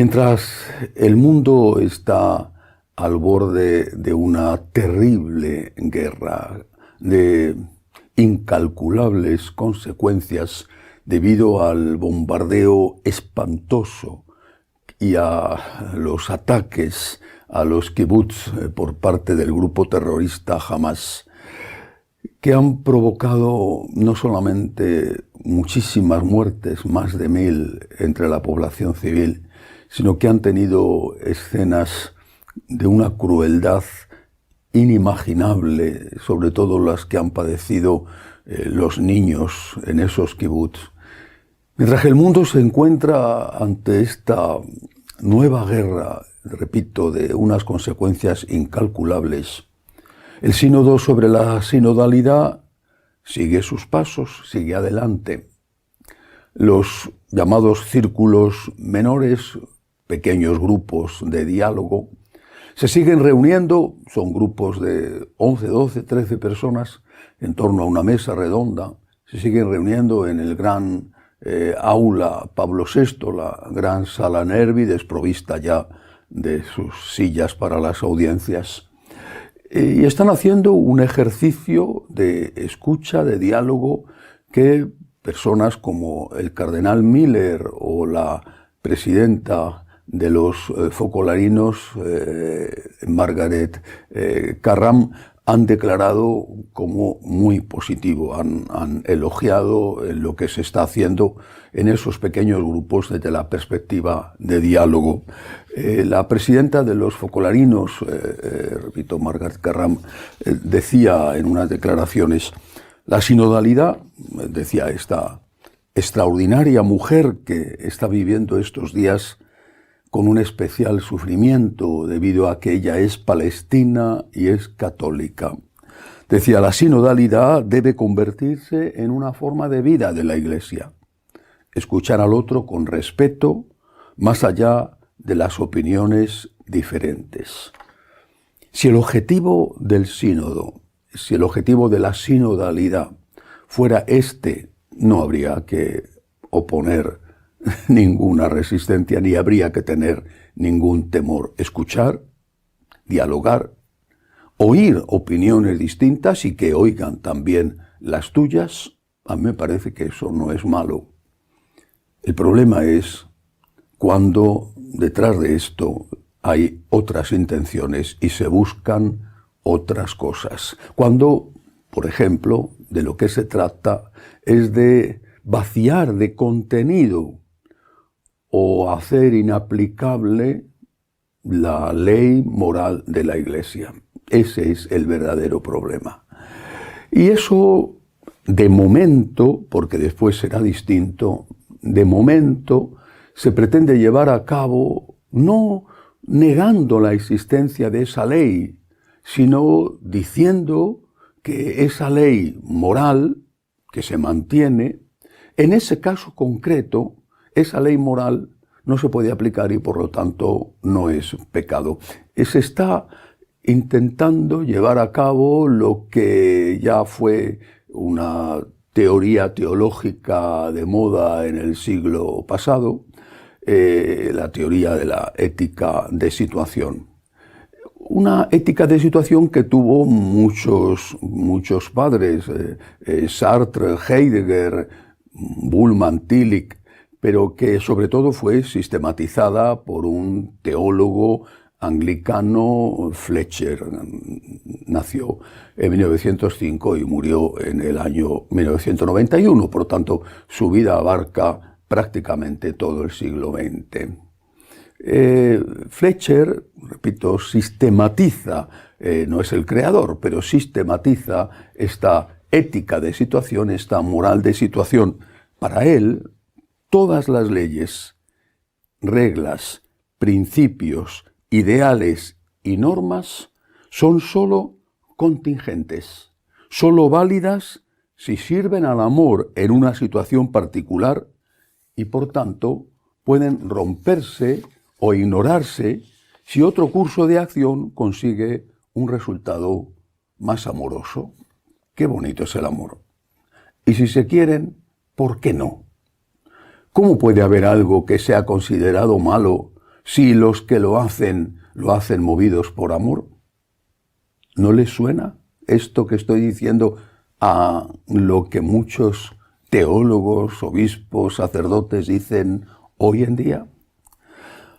Mientras el mundo está al borde de una terrible guerra, de incalculables consecuencias debido al bombardeo espantoso y a los ataques a los kibutz por parte del grupo terrorista Hamas, que han provocado no solamente muchísimas muertes, más de 1000 entre la población civil, sino que han tenido escenas de una crueldad inimaginable, sobre todo las que han padecido los niños en esos kibutz. Mientras que el mundo se encuentra ante esta nueva guerra, repito, de unas consecuencias incalculables, el sínodo sobre la sinodalidad sigue sus pasos, sigue adelante. Los llamados círculos menores, pequeños grupos de diálogo, se siguen reuniendo, son grupos de 11, 12, 13 personas en torno a una mesa redonda, se siguen reuniendo en el gran aula Pablo VI, la gran sala Nervi, desprovista ya de sus sillas para las audiencias. Y están haciendo un ejercicio de escucha, de diálogo, que personas como el cardenal Miller o la presidenta de los focolarinos, Margaret Carram, han declarado como muy positivo, han elogiado lo que se está haciendo en esos pequeños grupos desde la perspectiva de diálogo. La presidenta de los focolarinos, repito, Margaret Carram, decía en unas declaraciones: la sinodalidad, decía esta extraordinaria mujer que está viviendo estos días con un especial sufrimiento debido a que ella es palestina y es católica. Decía, la sinodalidad debe convertirse en una forma de vida de la Iglesia. Escuchar al otro con respeto, más allá de las opiniones diferentes. Si el objetivo del sínodo, si el objetivo de la sinodalidad fuera no habría que oponer ninguna resistencia, ni habría que tener ningún temor. Escuchar, dialogar, oír opiniones distintas y que oigan también las tuyas, a mí me parece que eso no es malo. El problema es cuando detrás de esto hay otras intenciones y se buscan otras cosas. Cuando, por ejemplo, de lo que se trata es de vaciar de contenido o hacer inaplicable la ley moral de la Iglesia. Ese es el verdadero problema. Y eso, de momento, porque después será distinto, de momento se pretende llevar a cabo no negando la existencia de esa ley, sino diciendo que esa ley moral que se mantiene, en ese caso concreto, esa ley moral no se puede aplicar y por lo tanto no es pecado. Se está intentando llevar a cabo lo que ya fue una teoría teológica de moda en el siglo pasado, la teoría de la ética de situación. Una ética de situación que tuvo muchos padres, Sartre, Heidegger, Bullmann, Tillich, pero que sobre todo fue sistematizada por un teólogo anglicano, Fletcher. Nació en 1905 y murió en el año 1991, por lo tanto su vida abarca prácticamente todo el siglo XX. Fletcher, repito, sistematiza, no es el creador, pero sistematiza esta ética de situación, esta moral de situación. Para él, todas las leyes, reglas, principios, ideales y normas son sólo contingentes, sólo válidas si sirven al amor en una situación particular y por tanto pueden romperse o ignorarse si otro curso de acción consigue un resultado más amoroso. Qué bonito es el amor. Y si se quieren, ¿por qué no? ¿Cómo puede haber algo que sea considerado malo si los que lo hacen movidos por amor? ¿No les suena esto que estoy diciendo a lo que muchos teólogos, obispos, sacerdotes dicen hoy en día?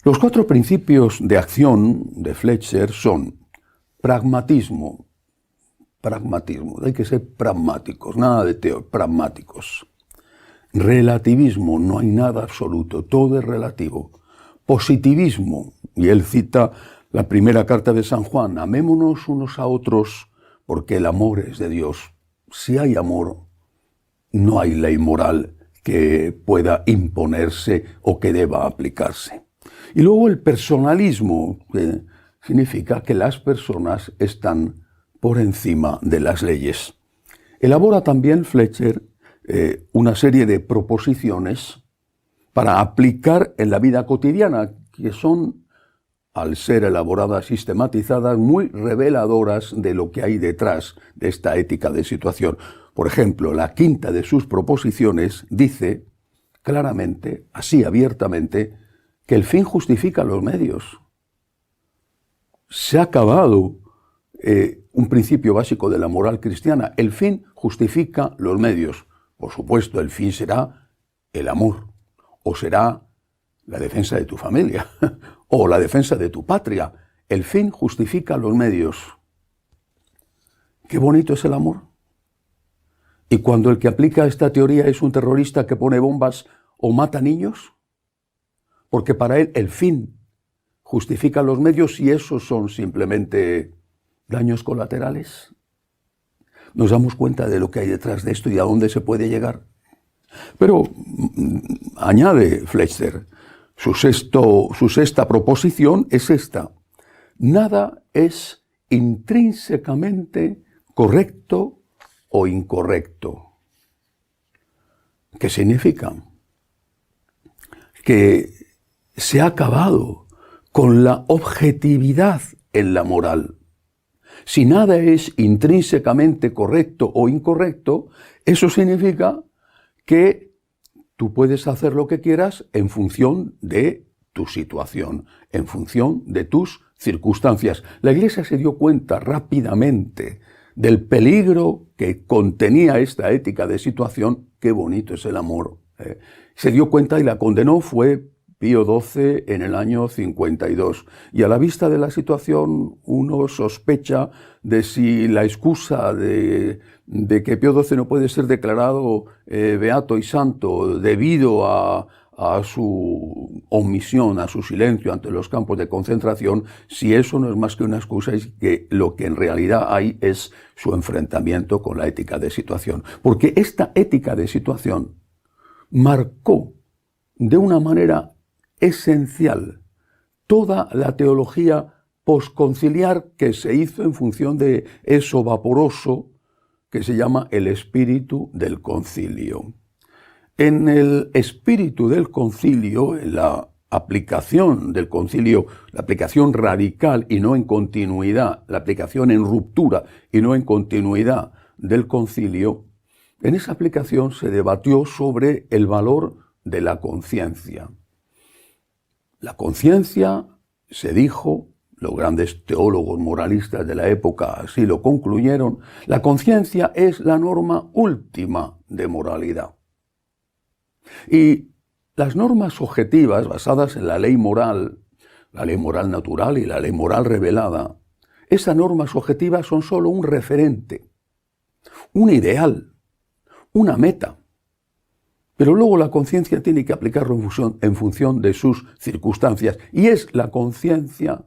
Los 4 principios de acción de Fletcher son pragmatismo, hay que ser pragmáticos, nada de pragmáticos. Relativismo, no hay nada absoluto, todo es relativo. Positivismo, y él cita la primera carta de San Juan, amémonos unos a otros porque el amor es de Dios. Si hay amor, no hay ley moral que pueda imponerse o que deba aplicarse. Y luego el personalismo, que significa que las personas están por encima de las leyes. Elabora también Fletcher una serie de proposiciones para aplicar en la vida cotidiana, que son, al ser elaboradas, sistematizadas, muy reveladoras de lo que hay detrás de esta ética de situación. Por ejemplo, la 5ª de sus proposiciones dice claramente, así abiertamente, que el fin justifica los medios. Se ha acabado un principio básico de la moral cristiana. El fin justifica los medios. Por supuesto, el fin será el amor, o será la defensa de tu familia, o la defensa de tu patria. El fin justifica los medios. Qué bonito es el amor. Y cuando el que aplica esta teoría es un terrorista que pone bombas o mata niños, porque para él el fin justifica los medios y esos son simplemente daños colaterales. Nos damos cuenta de lo que hay detrás de esto y a dónde se puede llegar. Pero añade Fletcher, su 6ª proposición es esta: nada es intrínsecamente correcto o incorrecto. ¿Qué significa? Que se ha acabado con la objetividad en la moral. Si nada es intrínsecamente correcto o incorrecto, eso significa que tú puedes hacer lo que quieras en función de tu situación, en función de tus circunstancias. La Iglesia se dio cuenta rápidamente del peligro que contenía esta ética de situación. Qué bonito es el amor. Se dio cuenta y la condenó, fue Pío XII en el año 52. Y a la vista de la situación uno sospecha de si la excusa de que Pío XII no puede ser declarado beato y santo debido a su omisión, a su silencio ante los campos de concentración, si eso no es más que una excusa, es que lo que en realidad hay es su enfrentamiento con la ética de situación. Porque esta ética de situación marcó de una manera esencial toda la teología posconciliar que se hizo en función de eso vaporoso que se llama el espíritu del concilio. En el espíritu del concilio, en la aplicación del concilio, la aplicación radical y no en continuidad, la aplicación en ruptura y no en continuidad del concilio, en esa aplicación se debatió sobre el valor de la conciencia. La conciencia, se dijo, los grandes teólogos moralistas de la época así lo concluyeron, la conciencia es la norma última de moralidad. Y las normas objetivas basadas en la ley moral natural y la ley moral revelada, esas normas objetivas son solo un referente, un ideal, una meta. Pero luego la conciencia tiene que aplicarlo en función de sus circunstancias. Y es la conciencia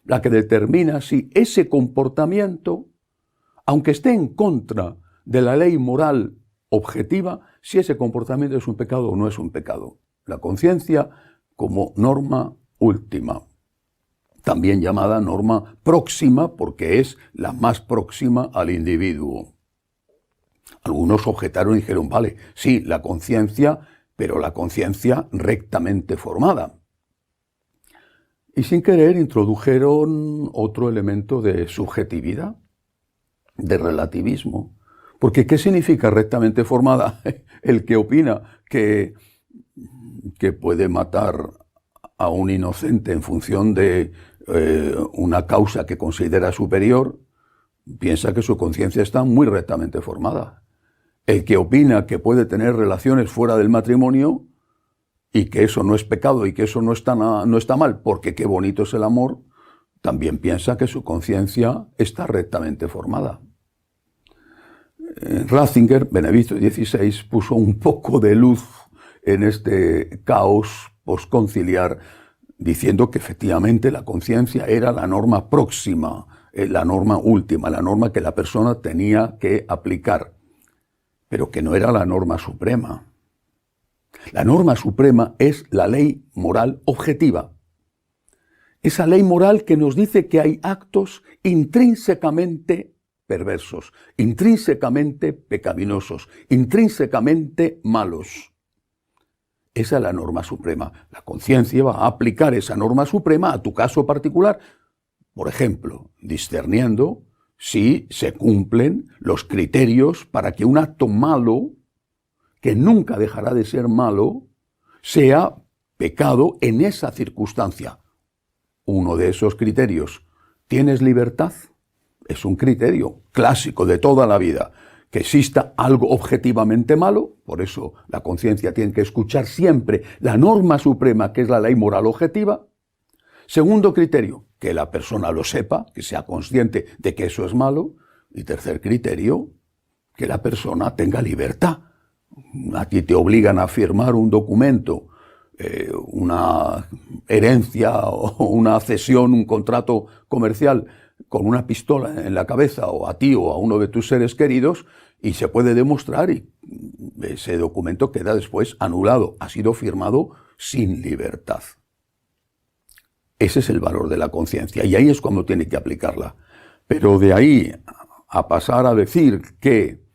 la que determina si ese comportamiento, aunque esté en contra de la ley moral objetiva, si ese comportamiento es un pecado o no es un pecado. La conciencia como norma última, también llamada norma próxima porque es la más próxima al individuo. Algunos objetaron y dijeron, vale, sí, la conciencia, pero la conciencia rectamente formada. Y sin querer introdujeron otro elemento de subjetividad, de relativismo. Porque ¿qué significa rectamente formada? El que opina que puede matar a un inocente en función de una causa que considera superior, piensa que su conciencia está muy rectamente formada. El que opina que puede tener relaciones fuera del matrimonio y que eso no es pecado y que eso no está mal, porque qué bonito es el amor, también piensa que su conciencia está rectamente formada. Ratzinger, Benedicto XVI, puso un poco de luz en este caos posconciliar, diciendo que efectivamente la conciencia era la norma próxima, la norma última, la norma que la persona tenía que aplicar, pero que no era la norma suprema. La norma suprema es la ley moral objetiva. Esa ley moral que nos dice que hay actos intrínsecamente perversos, intrínsecamente pecaminosos, intrínsecamente malos. Esa es la norma suprema. La conciencia va a aplicar esa norma suprema a tu caso particular, por ejemplo, discerniendo si se cumplen los criterios para que un acto malo, que nunca dejará de ser malo, sea pecado en esa circunstancia. Uno de esos criterios, ¿tienes libertad? Es un criterio clásico de toda la vida. Que exista algo objetivamente malo, por eso la conciencia tiene que escuchar siempre la norma suprema, que es la ley moral objetiva. Segundo criterio, que la persona lo sepa, que sea consciente de que eso es malo. Y tercer criterio, que la persona tenga libertad. A ti te obligan a firmar un documento, una herencia o una cesión, un contrato comercial con una pistola en la cabeza, o a ti o a uno de tus seres queridos, y se puede demostrar y ese documento queda después anulado, ha sido firmado sin libertad. Ese es el valor de la conciencia y ahí es cuando tiene que aplicarla. Pero de ahí a pasar a decir que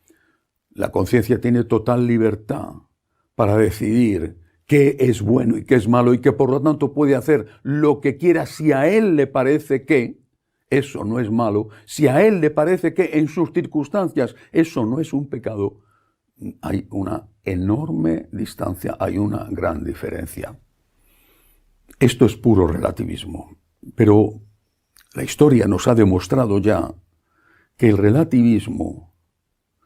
la conciencia tiene total libertad para decidir qué es bueno y qué es malo y que por lo tanto puede hacer lo que quiera si a él le parece que eso no es malo, si a él le parece que en sus circunstancias eso no es un pecado, hay una enorme distancia, hay una gran diferencia. Esto es puro relativismo, pero la historia nos ha demostrado ya que el relativismo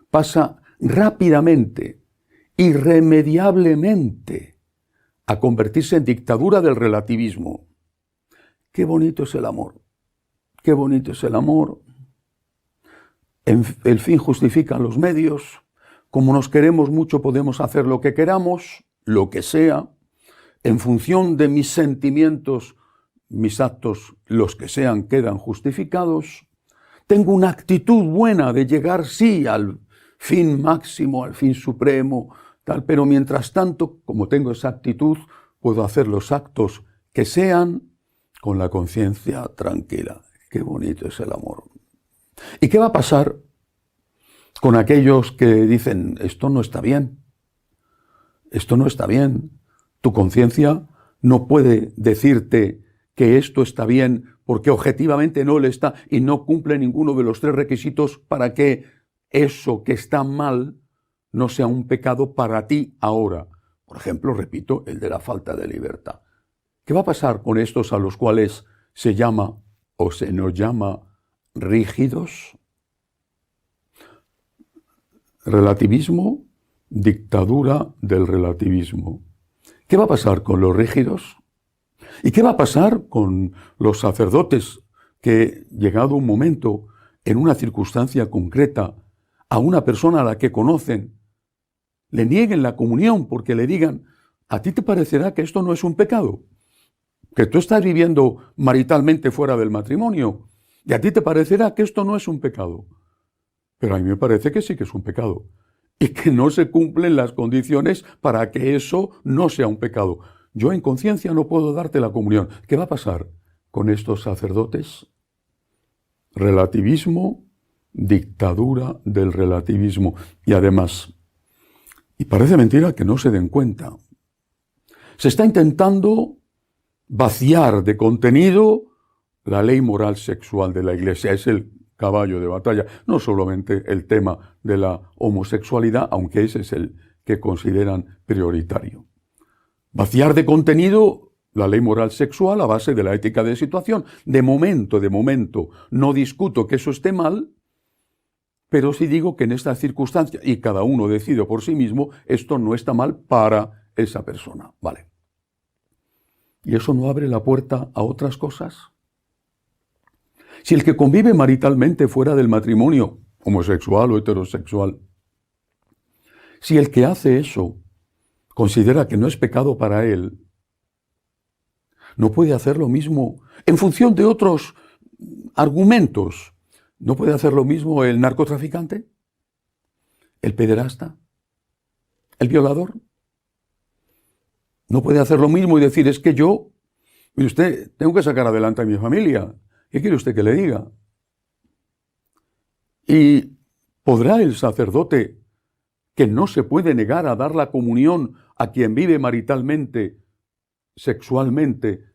pasa rápidamente, irremediablemente, a convertirse en dictadura del relativismo. Qué bonito es el amor. Qué bonito es el amor. El fin justifica los medios. Como nos queremos mucho podemos hacer lo que queramos, lo que sea. En función de mis sentimientos, mis actos, los que sean, quedan justificados. Tengo una actitud buena de llegar, sí, al fin máximo, al fin supremo, tal, pero mientras tanto, como tengo esa actitud, puedo hacer los actos que sean con la conciencia tranquila. Qué bonito es el amor. ¿Y qué va a pasar con aquellos que dicen, esto no está bien? Esto no está bien. Tu conciencia no puede decirte que esto está bien porque objetivamente no le está y no cumple ninguno de los tres requisitos para que eso que está mal no sea un pecado para ti ahora. Por ejemplo, repito, el de la falta de libertad. ¿Qué va a pasar con estos a los cuales se llama o se nos llama rígidos? Relativismo, dictadura del relativismo. ¿Qué va a pasar con los rígidos? ¿Y qué va a pasar con los sacerdotes que, llegado un momento, en una circunstancia concreta, a una persona a la que conocen, le nieguen la comunión porque le digan, ¿a ti te parecerá que esto no es un pecado? Que tú estás viviendo maritalmente fuera del matrimonio, y a ti te parecerá que esto no es un pecado. Pero a mí me parece que sí que es un pecado, y que no se cumplen las condiciones para que eso no sea un pecado. Yo en conciencia no puedo darte la comunión. ¿Qué va a pasar con estos sacerdotes? Relativismo, dictadura del relativismo. Y además, y parece mentira que no se den cuenta, se está intentando vaciar de contenido la ley moral sexual de la Iglesia. Es el caballo de batalla, no solamente el tema de la homosexualidad, aunque ese es el que consideran prioritario. Vaciar de contenido la ley moral sexual a base de la ética de situación. De momento, no discuto que eso esté mal, pero sí digo que en esta circunstancia, y cada uno decide por sí mismo, esto no está mal para esa persona. Vale. ¿Y eso no abre la puerta a otras cosas? Si el que convive maritalmente fuera del matrimonio, homosexual o heterosexual, si el que hace eso considera que no es pecado para él, no puede hacer lo mismo en función de otros argumentos. ¿No puede hacer lo mismo el narcotraficante? ¿El pederasta? ¿El violador? No puede hacer lo mismo y decir, es que yo, mire usted, tengo que sacar adelante a mi familia. ¿Qué quiere usted que le diga? ¿Y podrá el sacerdote, que no se puede negar a dar la comunión a quien vive maritalmente, sexualmente,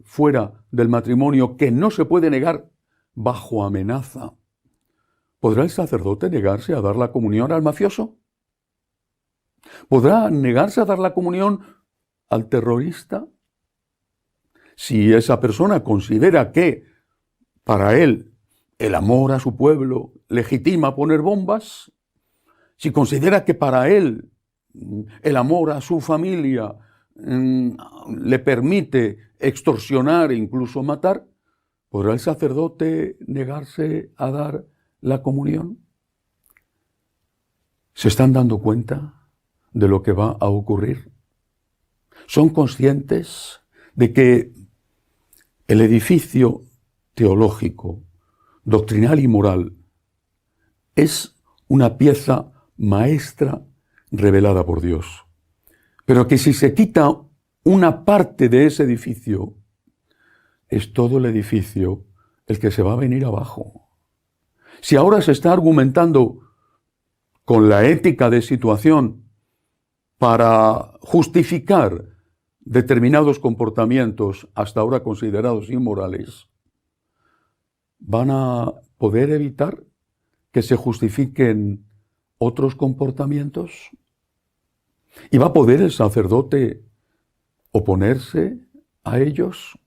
fuera del matrimonio, que no se puede negar bajo amenaza, ¿podrá el sacerdote negarse a dar la comunión al mafioso? ¿Podrá negarse a dar la comunión al terrorista? Si esa persona considera que para él el amor a su pueblo legitima poner bombas, si considera que para él el amor a su familia le permite extorsionar e incluso matar, ¿podrá el sacerdote negarse a dar la comunión? ¿Se están dando cuenta de lo que va a ocurrir? ¿Son conscientes de que el edificio teológico, doctrinal y moral es una pieza maestra revelada por Dios? Pero que si se quita una parte de ese edificio, es todo el edificio el que se va a venir abajo. Si ahora se está argumentando con la ética de situación para justificar determinados comportamientos hasta ahora considerados inmorales, ¿van a poder evitar que se justifiquen otros comportamientos? ¿Y va a poder el sacerdote oponerse a ellos?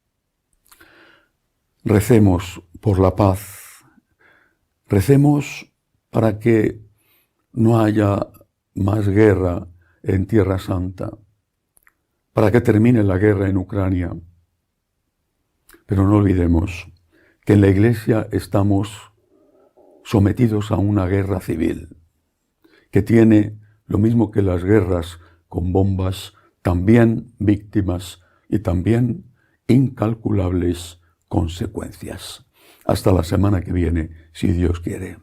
Recemos por la paz, recemos para que no haya más guerra en Tierra Santa, para que termine la guerra en Ucrania. Pero no olvidemos que en la Iglesia estamos sometidos a una guerra civil, que tiene, lo mismo que las guerras con bombas, también víctimas y también incalculables consecuencias. Hasta la semana que viene, si Dios quiere.